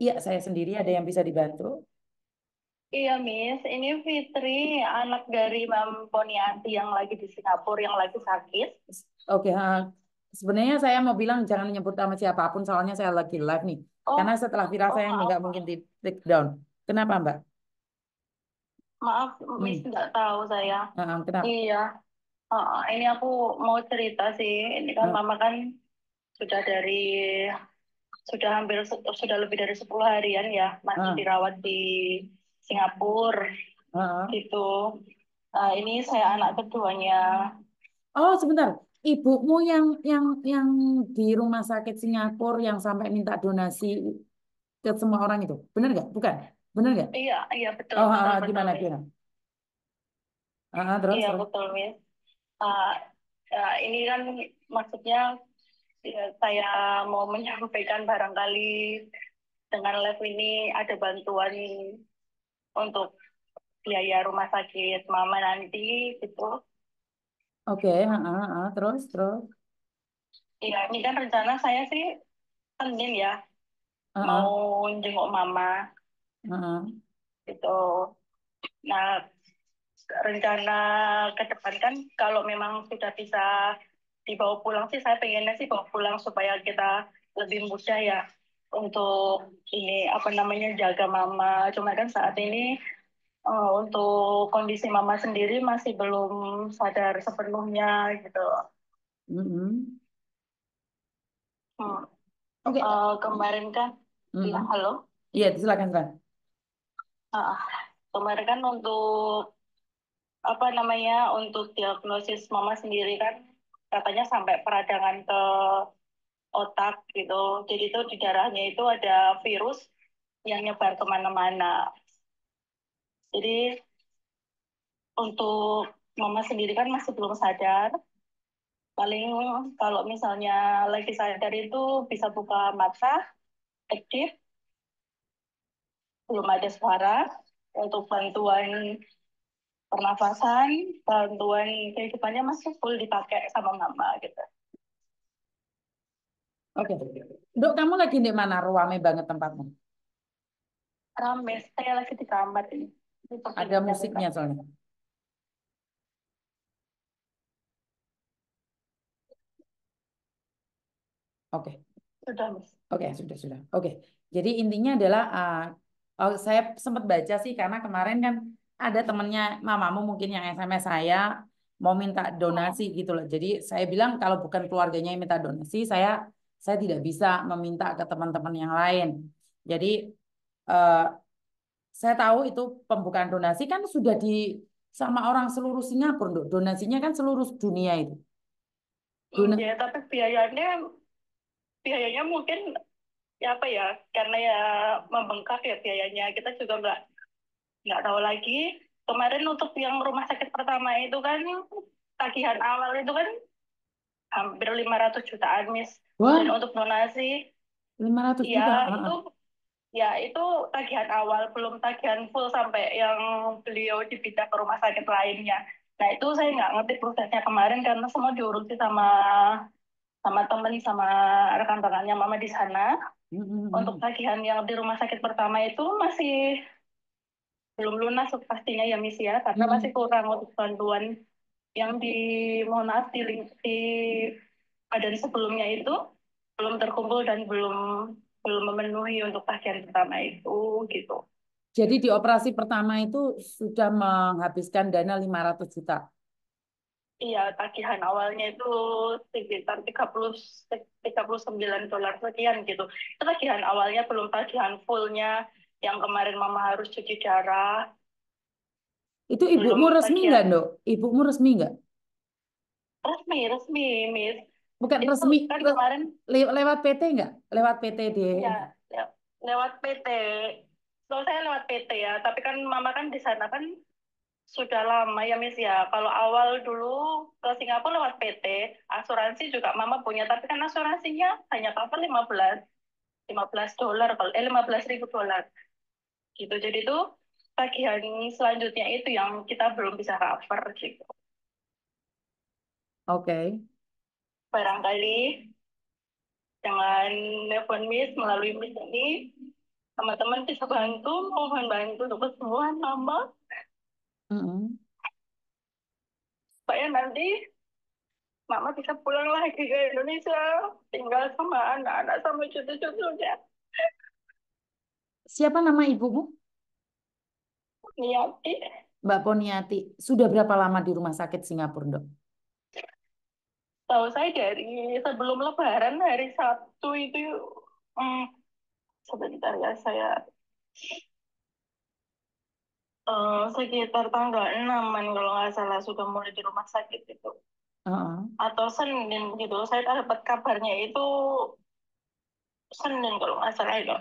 Iya, saya sendiri ada yang bisa dibantu. Iya, Miss. Ini Fitri, anak dari Mam Poniati yang lagi di Singapura, yang lagi sakit. Oke, sebenarnya saya mau bilang jangan nyebut sama siapapun, soalnya saya lagi live nih. Karena Oh, setelah viral oh saya maaf, nggak mungkin maaf. di take down. Kenapa, Mbak? Maaf, Miss Hmm, nggak tahu saya. kenapa? Iya, ini aku mau cerita sih. Ini kan Eh, Mama kan sudah dari, sudah lebih dari 10 harian ya, masih eh, dirawat di Singapura, eh. gitu. Ini saya anak keduanya. Oh, sebentar. Ibumu yang di rumah sakit Singapura yang sampai minta donasi ke semua orang itu, benar nggak? Bukan, benar nggak? Iya, iya betul, Oh, betul, betul, gimana Miss. gimana? Terus Iya terus. betul, Miss. Ah, ini kan maksudnya ya, saya mau menyampaikan barangkali dengan live ini ada bantuan untuk biaya rumah sakit mama nanti gitu. Oke, terus terus. Iya, ini kan rencana saya sih Senin ya mau Ah, jenguk mama ah. gitu. Nah, rencana ke depan kan kalau memang sudah bisa dibawa pulang sih saya pengennya sih bawa pulang supaya kita lebih mudah ya untuk ini apa namanya jaga mama. Cuma kan saat ini untuk kondisi mama sendiri masih belum sadar sepenuhnya gitu. Mm-mm. Hmm. Oke. Kemarin kan, ya Mm-mm. halo. Iya, silakan silakan. Ah, kemarin kan untuk apa namanya untuk diagnosis mama sendiri kan katanya sampai peradangan ke otak gitu. Jadi itu di darahnya itu ada virus yang nyebar kemana-mana. Jadi untuk mama sendiri kan masih belum sadar. Paling kalau misalnya lagi sadar itu bisa buka mata, aktif, belum ada suara. Untuk bantuan pernafasan, bantuan kehidupannya masih full dipakai sama mama gitu. Oke. Dok, kamu lagi di mana? Ruame banget tempatmu. Rame, saya lagi di kamar ini. Ini Ada posisinya musiknya dekat. soalnya. Oke. Sudah, Miss. Oke, sudah. Oke. Jadi intinya adalah saya sempat baca sih karena kemarin kan ada temennya mamamu mungkin yang SMS saya mau minta donasi Hmm. gitu loh. Jadi saya bilang kalau bukan keluarganya yang minta donasi, saya tidak bisa meminta ke teman-teman yang lain. Jadi eh, saya tahu itu pembukaan donasi kan sudah di sama orang seluruh Singapura, Dok. Donasinya kan seluruh dunia itu. Ya, tapi biayanya mungkin ya apa ya, karena ya membengkak ya biayanya. Kita juga nggak tahu lagi. Kemarin untuk yang rumah sakit pertama itu kan tagihan awal itu kan hampir 500 jutaan, Miss. Dan Wah, untuk donasi, 500 ya juta. itu ya itu tagihan awal, belum tagihan full sampai yang beliau dipindah ke rumah sakit lainnya. Nah itu saya nggak ngerti prosesnya kemarin karena semua diurusi sama sama temen sama rekan-rekannya mama di sana. Untuk tagihan yang di rumah sakit pertama itu masih belum lunas pastinya ya Miss ya, karena masih kurang untuk bantuan yang mohon maaf di badan sebelumnya itu belum terkumpul dan belum belum memenuhi untuk tagihan pertama itu gitu. Jadi di operasi pertama itu sudah menghabiskan dana 500 juta. Iya, tagihan awalnya itu sekitar 39 dolar sekian gitu. Itu tagihan awalnya, belum tagihan fullnya yang kemarin mama harus cuci darah, Itu ibumu belum resmi nggak, tagihan Dok? Ibumu resmi nggak? resmi, resmi, Miss. Bukan Itu resmi, kan kemarin lewat PT nggak? Lewat PT di ya, ya lewat PT. So, saya lewat PT ya, tapi kan mama kan di sana kan sudah lama ya Miss ya. Kalau awal dulu ke Singapura lewat PT, asuransi juga mama punya, tapi kan asuransinya hanya cover 15 dolar kalau 15.000 dolar gitu. Jadi tuh tagihan selanjutnya itu yang kita belum bisa cover gitu. Oke. Barangkali dengan telepon Miss melalui Miss ini teman-teman bisa bantu, mohon bantu untuk kesembuhan mama, Mm-mm. supaya nanti mama bisa pulang lagi ke Indonesia, tinggal sama anak-anak sama cucu-cucunya. Siapa nama ibumu? Niati, Mbak Poniati. Sudah berapa lama di rumah sakit Singapura, Dok? tahu saya dari sebelum Lebaran hari Sabtu itu, hmm, sebentar ya saya, sekitar tanggal 6 kalau nggak salah sudah mulai di rumah sakit itu. Heeh. Atau Senin gitu. Saya dapat kabarnya itu Senin kalau nggak salah itu.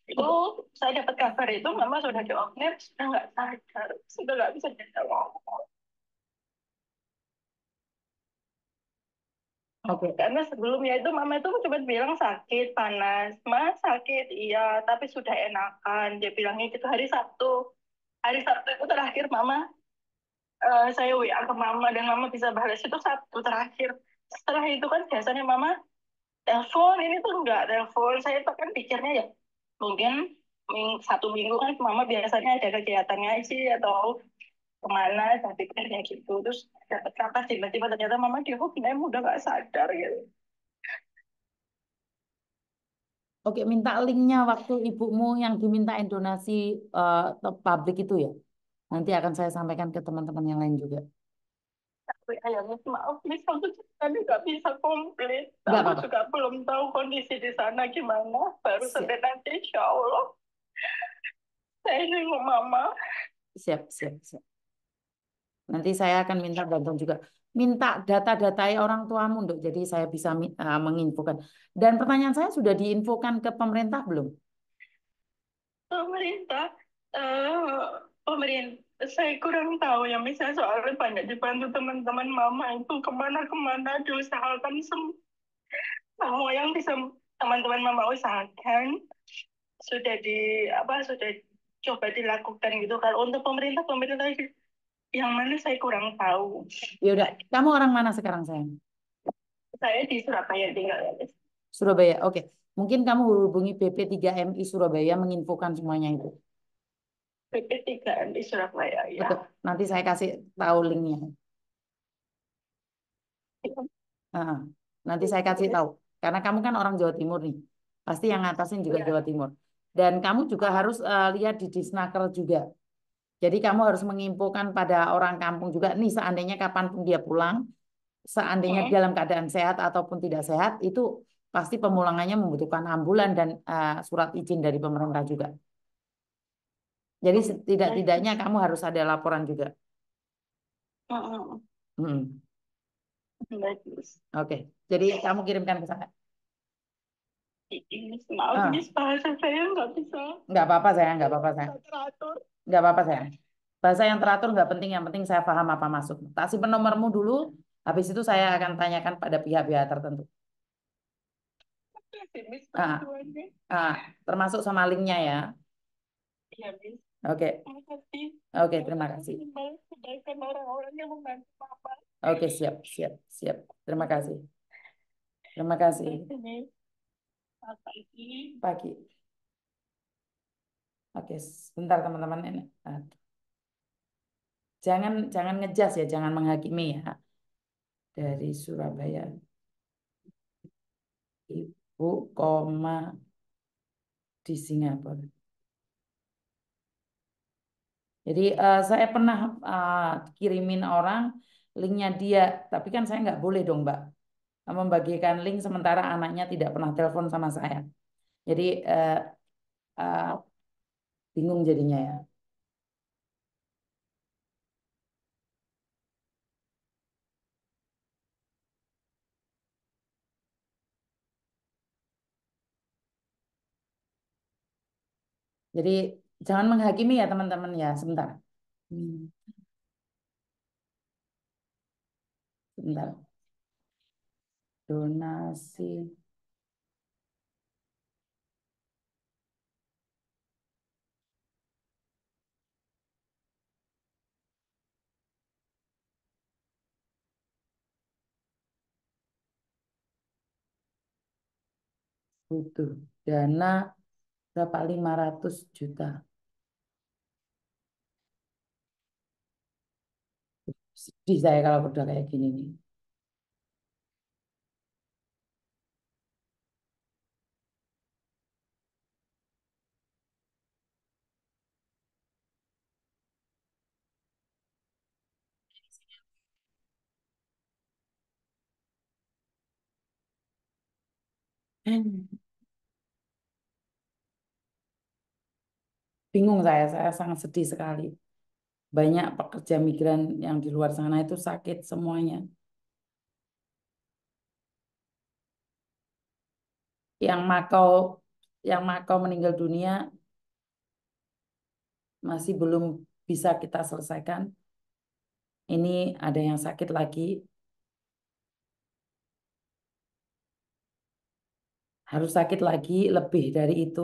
Itu saya dapat kabar itu mama sudah diopname, sudah nggak sadar, sudah nggak bisa jawab. Oke. Karena sebelumnya itu mama itu cuma bilang sakit, panas. Mas sakit, iya, tapi sudah enakan. Dia bilangnya itu hari Sabtu. Hari Sabtu itu terakhir mama, saya WA ke mama dan mama bisa balas itu Sabtu terakhir. Setelah itu kan biasanya mama telepon, ini tuh enggak telepon. Saya tuh kan pikirnya ya mungkin satu minggu kan mama biasanya ada kegiatannya sih atau kemana, saya pikirnya gitu. Terus dapat kabar tiba-tiba ternyata mama di hospital udah nggak sadar gitu. Oke, minta linknya waktu ibumu yang dimintain donasi publik itu ya. Nanti akan saya sampaikan ke teman-teman yang lain juga. Tapi ayah Miss, maaf Miss, aku tadi nggak bisa komplit. Nggak Aku apa-apa. juga belum tahu kondisi di sana gimana. Baru sampai Siap, nanti insya Allah saya nengok mama. siap, siap, siap. Nanti saya akan minta bantuan juga. Minta data-data orang tuamu, Dok. Jadi saya bisa menginfokan. Dan pertanyaan saya sudah diinfokan ke pemerintah belum? Pemerintah, pemerintah, saya kurang tahu ya misalnya soalnya banyak dibantu teman-teman mama itu kemana-kemana diusahakan semua yang bisa teman-teman mama usahakan sudah sudah coba dilakukan gitu. Kalau untuk pemerintah yang mana saya kurang tahu. Ya udah, kamu orang mana sekarang, sayang? Saya di Surabaya tinggal ya. Surabaya. Oke. Mungkin kamu hubungi BP3MI Surabaya menginfokan semuanya itu. PP3 di Surabaya ya. Betul. Nanti saya kasih tahu linknya. Heeh. Nanti saya kasih tahu. Karena kamu kan orang Jawa Timur nih. Pasti yang ngatasin juga Ya. Jawa Timur. Dan kamu juga harus lihat di Disnaker juga. Jadi kamu harus menginfokan pada orang kampung juga. Nih seandainya kapanpun dia pulang, seandainya Hmm. dalam keadaan sehat ataupun tidak sehat, itu pasti pemulangannya membutuhkan ambulan dan surat izin dari pemerintah juga. Jadi Baik. setidak-tidaknya kamu harus ada laporan juga. Hmm. Hmm. Baik. Oke. Jadi kamu kirimkan ke sana. Ini maaf Ah, ini bahasa saya nggak bisa nggak apa-apa saya, nggak apa-apa saya, teratur. nggak apa-apa saya. Bahasa yang teratur nggak penting, yang penting saya paham apa maksud. Tak simpen nomormu dulu, habis itu saya akan tanyakan pada pihak-pihak tertentu. Miss Ah, bantuannya. ah, termasuk sama linknya ya. Ya, Miss. Oke, Terima kasih. oke, Terima terima kasih. kasih kebaikan orang-orang yang membantu Papa. Oke, siap, siap, siap. Terima kasih. Terima kasih. Terima kasih, Miss. Selamat pagi. Pagi. Oke, sebentar teman-teman ini. Jangan jangan ngejas ya, jangan menghakimi ya. Dari Surabaya, Ibu, koma di Singapura. Jadi saya pernah kirimin orang linknya dia, tapi kan saya nggak boleh dong Mbak membagikan link sementara anaknya tidak pernah telepon sama saya. Jadi eh, bingung jadinya ya. Jadi jangan menghakimi ya teman-teman ya. Sebentar. Hmm, Sebentar. Donasi butuh dana Berapa? 500 juta. Sedih saya kalau udah kayak gini nih. Bingung saya sangat sedih sekali. Banyak pekerja migran yang di luar sana itu sakit semuanya. Yang Makau, yang Makau meninggal dunia masih belum bisa kita selesaikan. Ini ada yang sakit lagi, harus sakit lagi lebih dari itu.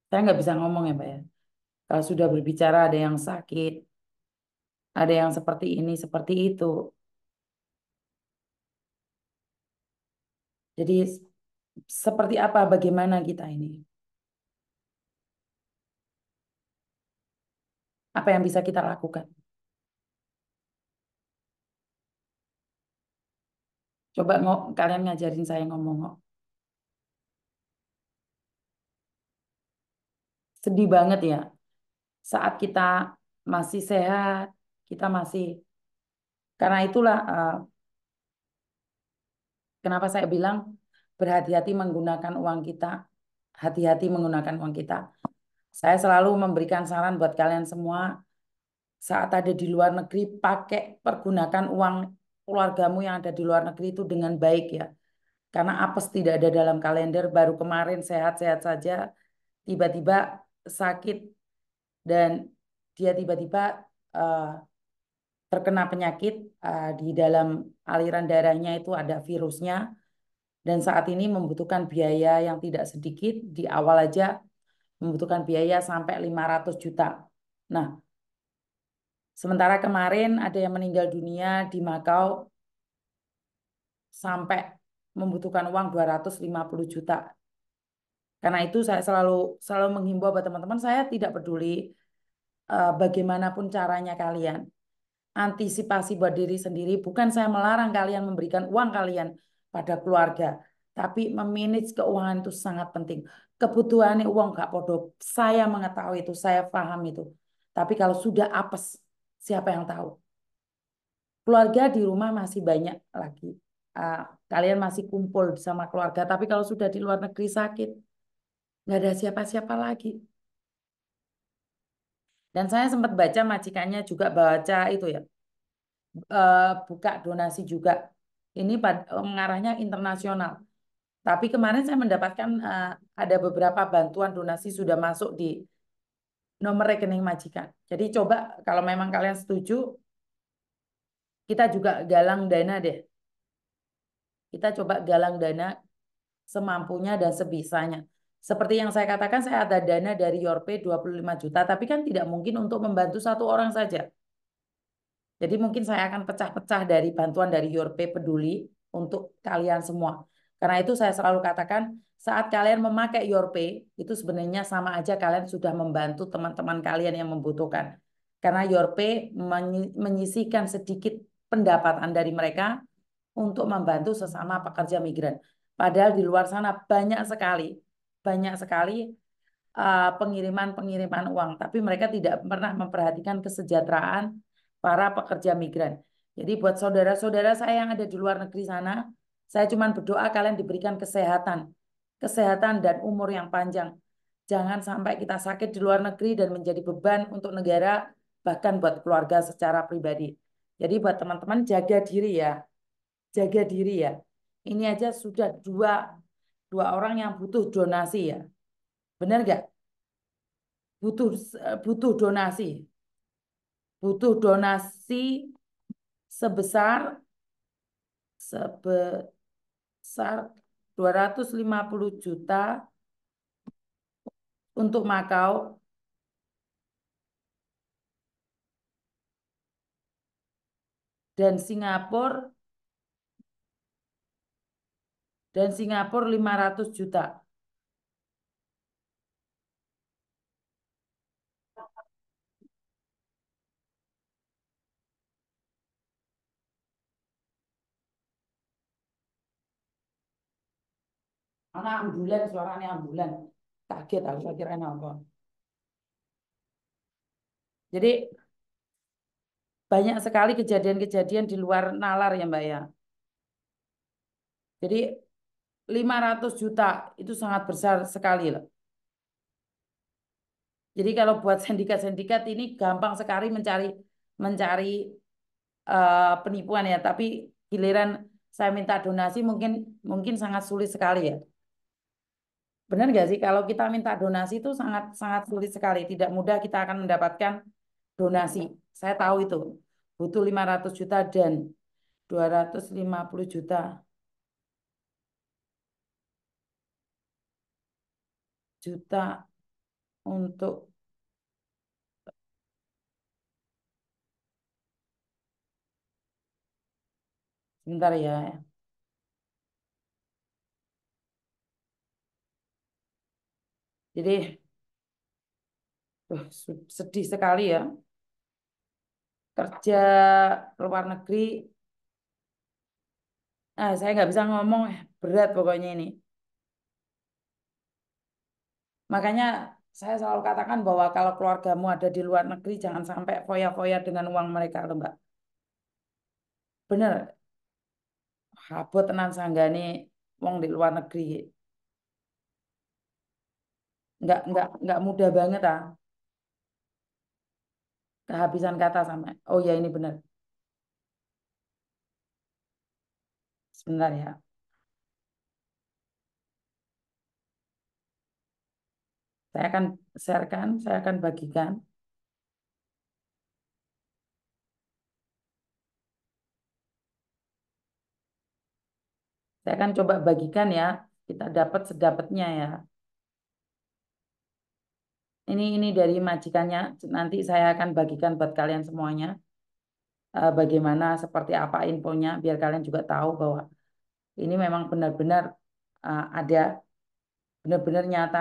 Saya nggak bisa ngomong ya, Pak ya. Kalau sudah berbicara ada yang sakit, ada yang seperti ini, seperti itu. Jadi seperti apa, bagaimana kita ini? Apa yang bisa kita lakukan? Coba kalian ngajarin saya ngomong. Sedih banget ya. Saat kita masih sehat, kita masih, karena itulah kenapa saya bilang berhati-hati menggunakan uang kita, hati-hati menggunakan uang kita. Saya selalu memberikan saran buat kalian semua, saat ada di luar negeri, pergunakan uang keluargamu yang ada di luar negeri itu dengan baik ya. Karena apes tidak ada dalam kalender, baru kemarin sehat-sehat saja, tiba-tiba sakit dan dia tiba-tiba eh, terkena penyakit di dalam aliran darahnya itu ada virusnya dan saat ini membutuhkan biaya yang tidak sedikit di awal aja membutuhkan biaya sampai 500 juta. Nah, sementara kemarin ada yang meninggal dunia di Makau sampai membutuhkan uang 250 juta. Karena itu saya selalu selalu menghimbau buat teman-teman saya tidak peduli bagaimanapun caranya kalian antisipasi buat diri sendiri. Bukan saya melarang kalian memberikan uang kalian pada keluarga, tapi memanage keuangan itu sangat penting. Kebutuhannya uang gak podo. Saya mengetahui itu, saya paham itu. Tapi kalau sudah apes, siapa yang tahu? Keluarga di rumah masih banyak lagi. Ah, kalian masih kumpul sama keluarga, tapi kalau sudah di luar negeri sakit, nggak ada siapa-siapa lagi. Dan saya sempat baca majikannya juga baca itu ya, buka donasi juga. Ini mengarahnya internasional. Tapi kemarin saya mendapatkan ada beberapa bantuan donasi sudah masuk di nomor rekening majikan. Jadi coba kalau memang kalian setuju, kita juga galang dana deh. Kita coba galang dana semampunya dan sebisanya. Seperti yang saya katakan, saya ada dana dari Yorpay 25 juta, tapi kan tidak mungkin untuk membantu satu orang saja. Jadi mungkin saya akan pecah-pecah dari bantuan dari Yorpay Peduli untuk kalian semua. Karena itu saya selalu katakan saat kalian memakai Yorpay itu sebenarnya sama aja kalian sudah membantu teman-teman kalian yang membutuhkan. Karena Yorpay menyisihkan sedikit pendapatan dari mereka untuk membantu sesama pekerja migran. Padahal di luar sana banyak sekali pengiriman-pengiriman uang, tapi mereka tidak pernah memperhatikan kesejahteraan para pekerja migran. Jadi buat saudara-saudara saya yang ada di luar negeri sana, saya cuma berdoa kalian diberikan kesehatan dan umur yang panjang. Jangan sampai kita sakit di luar negeri dan menjadi beban untuk negara, bahkan buat keluarga secara pribadi. Jadi buat teman-teman jaga diri ya. Ini aja sudah dua orang yang butuh donasi ya. Benar nggak? butuh butuh donasi, butuh donasi sebesar sebesar 250 juta untuk Makau dan Singapura 500 juta. Anak ambulan, suaranya ambulan. Kaget aku, saya kira apa. Jadi banyak sekali kejadian-kejadian di luar nalar ya Mbak ya. Jadi 500 juta itu sangat besar sekali loh. Jadi kalau buat sindikat-sindikat ini gampang sekali mencari mencari penipuan ya, tapi giliran saya minta donasi mungkin mungkin sangat sulit sekali ya. Benar nggak sih kalau kita minta donasi itu sangat sangat sulit sekali, tidak mudah kita akan mendapatkan donasi. Saya tahu itu butuh 500 juta dan 250 juta untuk sebentar ya. Jadi sedih sekali ya kerja luar negeri. Saya nggak bisa ngomong, berat pokoknya ini. Makanya saya selalu katakan bahwa kalau keluargamu ada di luar negeri, jangan sampai foya-foya dengan uang mereka, loh, Mbak. Bener, habot tenan sanggane wong di luar negeri. Nggak mudah banget ah. Kehabisan kata sama. Oh ya ini benar. Sebentar ya. Saya akan sharekan, saya akan bagikan. Saya akan coba bagikan ya. Kita dapat sedapatnya ya. Ini dari majikannya. Nanti saya akan bagikan buat kalian semuanya. Bagaimana, seperti apa infonya, biar kalian juga tahu bahwa ini memang benar-benar ada, benar-benar nyata.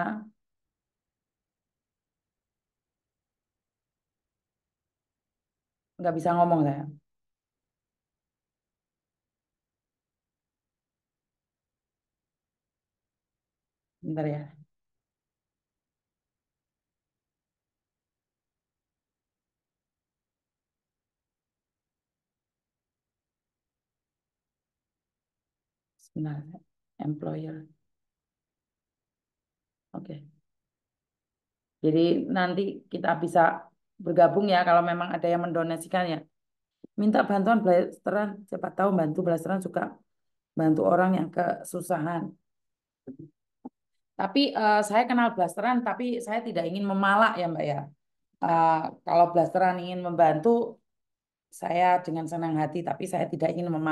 Nggak bisa ngomong saya. Bentar ya. Sebentar. Employer. Oke. Jadi nanti kita bisa bergabung ya kalau memang ada yang mendonasikan ya. Minta bantuan blasteran, siapa tahu bantu blasteran suka bantu orang yang kesusahan. Tapi saya kenal blasteran, tapi saya tidak ingin memalak ya Mbak ya. Eh, Kalau blasteran ingin membantu, saya dengan senang hati, tapi saya tidak ingin memalak.